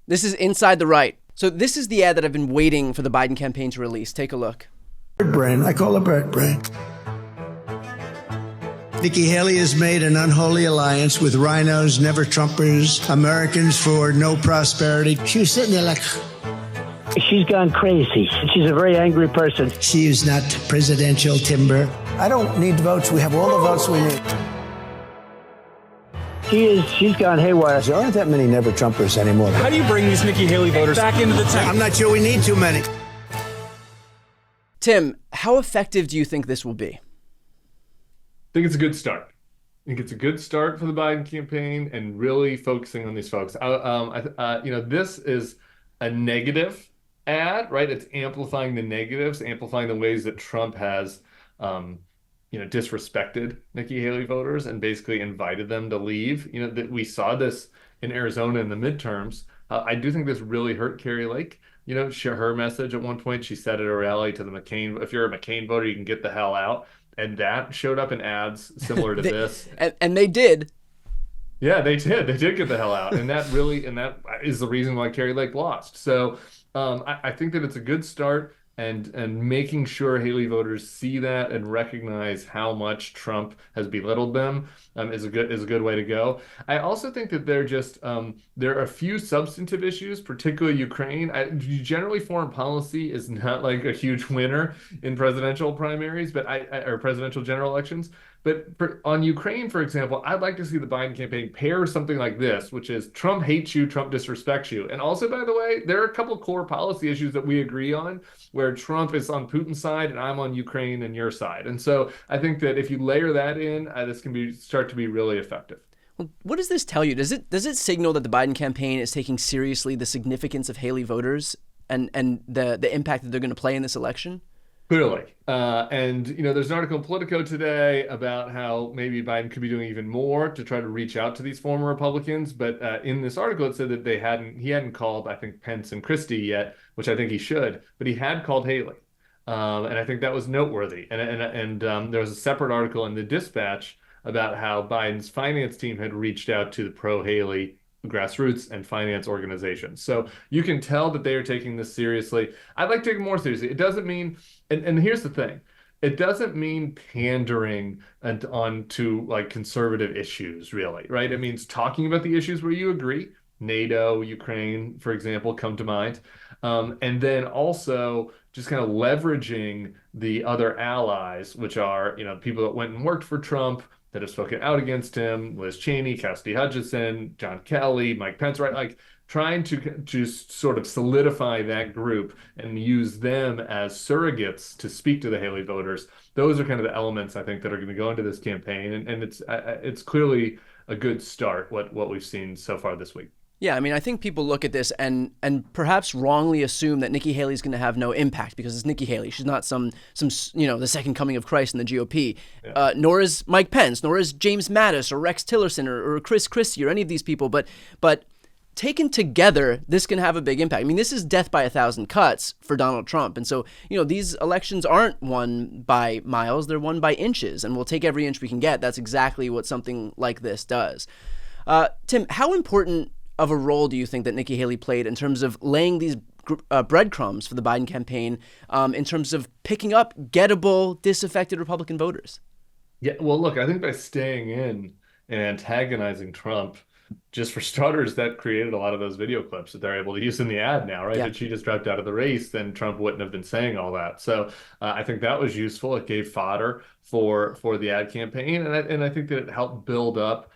This is Inside the Right. So this is the ad that I've been waiting for the Biden campaign to release. Take a look. Bird brain. I call it bird brain. Nikki Haley has made an unholy alliance with rhinos, never-Trumpers, Americans for no prosperity. She was sitting there like... She's gone crazy. She's a very angry person. She is not presidential timber. I don't need votes. We have all the votes we need. She's gone haywire. There aren't that many never-Trumpers anymore. How do you bring these Nikki Haley voters back into the tent? I'm not sure we need too many. Tim, how effective do you think this will be? I think it's a good start. I think it's a good start for the Biden campaign and really focusing on these folks. This is a negative ad, right? It's amplifying the negatives, amplifying the ways that Trump has, disrespected Nikki Haley voters and basically invited them to leave. That we saw this in Arizona in the midterms. I do think this really hurt Carrie Lake. Her message at one point, she said at a rally to the McCain, if you're a McCain voter, you can get the hell out. And that showed up in ads similar to this. And they did. Yeah, they did. They did get the hell out. And that is the reason why Carrie Lake lost. So I think that it's a good start and making sure Haley voters see that and recognize how much Trump has belittled them is a good way to go. I also think that there are a few substantive issues, particularly Ukraine. Generally, foreign policy is not like a huge winner in presidential primaries, or presidential general elections. But on Ukraine, for example, I'd like to see the Biden campaign pair something like this, which is Trump hates you, Trump disrespects you. And also, by the way, there are a couple core policy issues that we agree on where Trump is on Putin's side and I'm on Ukraine and your side. And so I think that if you layer that in, this can start to be really effective. Well, what does this tell you? Does it signal that the Biden campaign is taking seriously the significance of Haley voters and the impact that they're going to play in this election? Clearly. There's an article in Politico today about how maybe Biden could be doing even more to try to reach out to these former Republicans. But in this article, it said that he hadn't called, I think, Pence and Christie yet, which I think he should, but he had called Haley. And I think that was noteworthy. And there was a separate article in the Dispatch about how Biden's finance team had reached out to the pro-Haley grassroots and finance organizations. So you can tell that they are taking this seriously. I'd like to take it more seriously. It doesn't mean, and here's the thing, it doesn't mean pandering onto like conservative issues, really, right? It means talking about the issues where you agree. NATO, Ukraine, for example, come to mind. And then also just kind of leveraging the other allies, which are, people that went and worked for Trump, that have spoken out against him, Liz Cheney, Cassidy Hutchinson, John Kelly, Mike Pence, right? Like trying to just sort of solidify that group and use them as surrogates to speak to the Haley voters. Those are kind of the elements I think that are going to go into this campaign. And it's clearly a good start, what we've seen so far this week. Yeah, I mean, I think people look at this and perhaps wrongly assume that Nikki Haley's going to have no impact because it's Nikki Haley. She's not some the second coming of Christ in the GOP. Yeah. Nor is Mike Pence, nor is James Mattis or Rex Tillerson or Chris Christie or any of these people. But taken together, this can have a big impact. I mean, this is death by 1,000 cuts for Donald Trump. And so, these elections aren't won by miles. They're won by inches. And we'll take every inch we can get. That's exactly what something like this does. Tim, how important of a role do you think that Nikki Haley played in terms of laying these breadcrumbs for the Biden campaign in terms of picking up gettable, disaffected Republican voters? Yeah, well, look, I think by staying in and antagonizing Trump, just for starters, that created a lot of those video clips that they're able to use in the ad now, right? Yeah. If she just dropped out of the race, then Trump wouldn't have been saying all that. So I think that was useful. It gave fodder for the ad campaign. And I think that it helped build up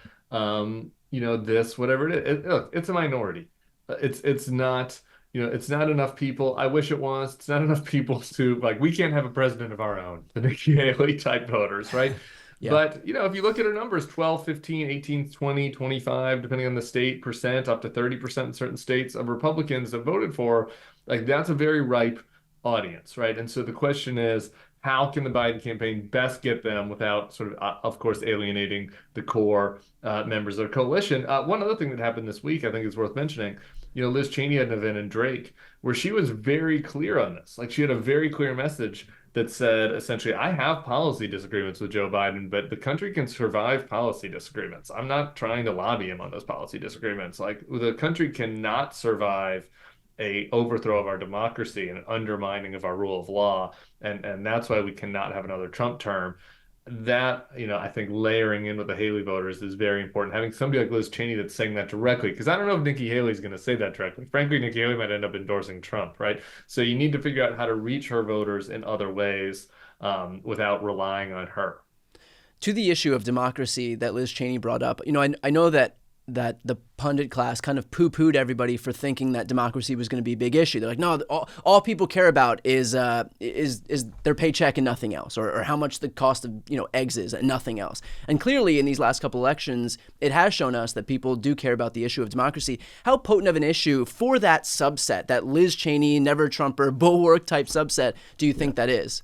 this, whatever it is. Look, it's a minority. It's not, it's not enough people. I wish it was. It's not enough people to, we can't have a president of our own, the Nikki Haley type voters, right? Yeah. But, if you look at her numbers, 12, 15, 18, 20, 25, depending on the state, percent, up to 30% in certain states of Republicans that voted for, that's a very ripe audience, right? And so the question is, how can the Biden campaign best get them without sort of course, alienating the core members of the coalition? One other thing that happened this week, I think is worth mentioning, Liz Cheney had an event in Drake where she was very clear on this. She had a very clear message that said essentially, I have policy disagreements with Joe Biden, but the country can survive policy disagreements. I'm not trying to lobby him on those policy disagreements. Like the country cannot survive a overthrow of our democracy and an undermining of our rule of law, and that's why we cannot have another Trump term. That, I think layering in with the Haley voters is very important. Having somebody like Liz Cheney that's saying that directly, because I don't know if Nikki Haley is going to say that directly. Frankly, Nikki Haley might end up endorsing Trump, right? So you need to figure out how to reach her voters in other ways without relying on her. To the issue of democracy that Liz Cheney brought up, I know that the pundit class kind of poo-pooed everybody for thinking that democracy was going to be a big issue. They're like, no, all people care about is their paycheck and nothing else, or how much the cost of eggs is and nothing else. And clearly, in these last couple elections, it has shown us that people do care about the issue of democracy. How potent of an issue for that subset, that Liz Cheney, never Trumper, bulwark type subset, do you think that is?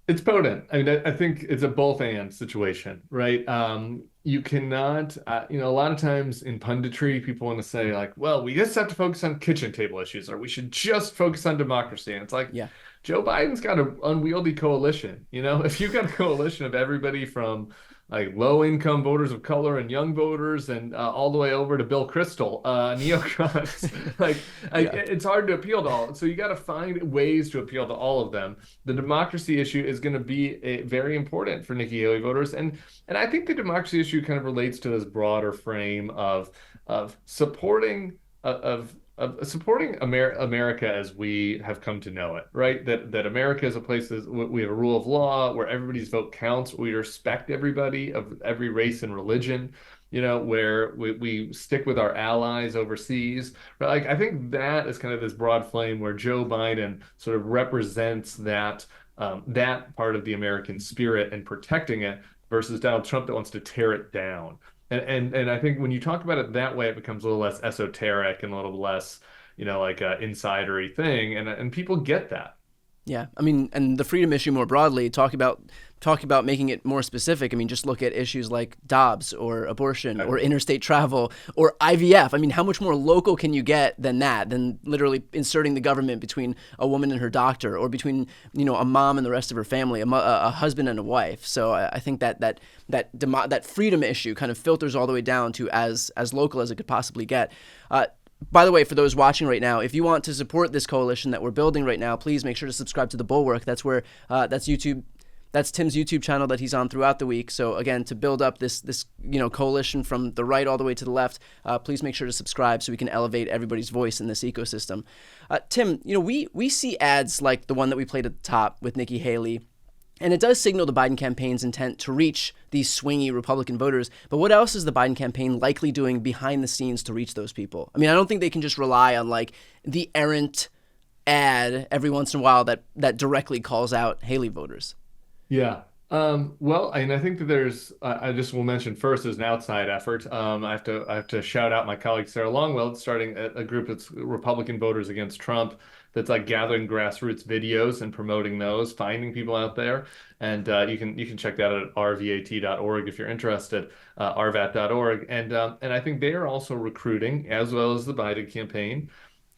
It's potent. I mean, I think it's a both and situation, right? You cannot, a lot of times in punditry, people want to say like, well, we just have to focus on kitchen table issues, or we should just focus on democracy. And it's like, yeah, Joe Biden's got an unwieldy coalition. If you've got a coalition of everybody from like low-income voters of color and young voters, and all the way over to Bill Kristol, neocons. It's hard to appeal to all. So you got to find ways to appeal to all of them. The democracy issue is going to be very important for Nikki Haley voters, and I think the democracy issue kind of relates to this broader frame of supporting supporting America as we have come to know it, right? That America is a place that we have a rule of law where everybody's vote counts. We respect everybody of every race and religion, where we stick with our allies overseas. But I think that is kind of this broad flame where Joe Biden sort of represents that part of the American spirit and protecting it, versus Donald Trump that wants to tear it down. And I think when you talk about it that way, it becomes a little less esoteric and a little less, like an insidery thing. And people get that. Yeah. I mean, and the freedom issue more broadly, talk about making it more specific. I mean, just look at issues like Dobbs or abortion or interstate travel or IVF. I mean, how much more local can you get than that, than literally inserting the government between a woman and her doctor, or between, a mom and the rest of her family, a husband and a wife. So I think that freedom issue kind of filters all the way down to as local as it could possibly get. By the way, for those watching right now, if you want to support this coalition that we're building right now, please make sure to subscribe to The Bulwark. That's where that's YouTube. That's Tim's YouTube channel that he's on throughout the week. So again, to build up this coalition from the right all the way to the left, please make sure to subscribe so we can elevate everybody's voice in this ecosystem. Tim, we see ads like the one that we played at the top with Nikki Haley, and it does signal the Biden campaign's intent to reach these swingy Republican voters. But what else is the Biden campaign likely doing behind the scenes to reach those people? I mean, I don't think they can just rely on like the errant ad every once in a while that directly calls out Haley voters. Yeah. Well, I think that there's, I just will mention first, there's an outside effort. I have to shout out my colleague Sarah Longwell, starting a group that's Republican voters against Trump, that's like gathering grassroots videos and promoting those, finding people out there. And you can check that out at rvat.org if you're interested, rvat.org. And I think they are also recruiting, as well as the Biden campaign,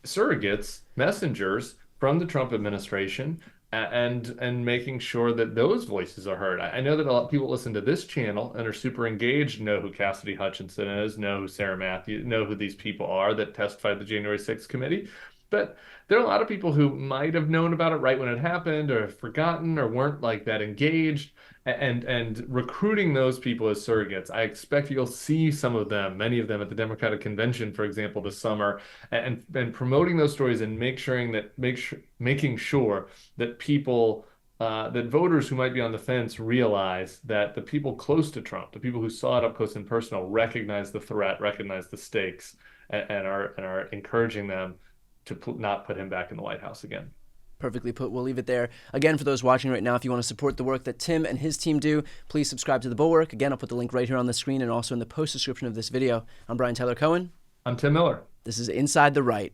surrogates, messengers from the Trump administration, and making sure that those voices are heard. I know that a lot of people listen to this channel and are super engaged, know who Cassidy Hutchinson is, know who Sarah Matthews, know who these people are that testified at the January 6th committee. But there are a lot of people who might have known about it right when it happened, or have forgotten, or weren't like that engaged. And recruiting those people as surrogates, I expect you'll see some of them, many of them at the Democratic Convention, for example, this summer, and promoting those stories and making sure that people, that voters who might be on the fence realize that the people close to Trump, the people who saw it up close and personal, recognize the threat, recognize the stakes, and are encouraging them to not put him back in the White House again. Perfectly put. We'll leave it there. Again, for those watching right now, if you want to support the work that Tim and his team do, please subscribe to The Bulwark. Again, I'll put the link right here on the screen and also in the post description of this video. I'm Brian Tyler Cohen. I'm Tim Miller. This is Inside the Right.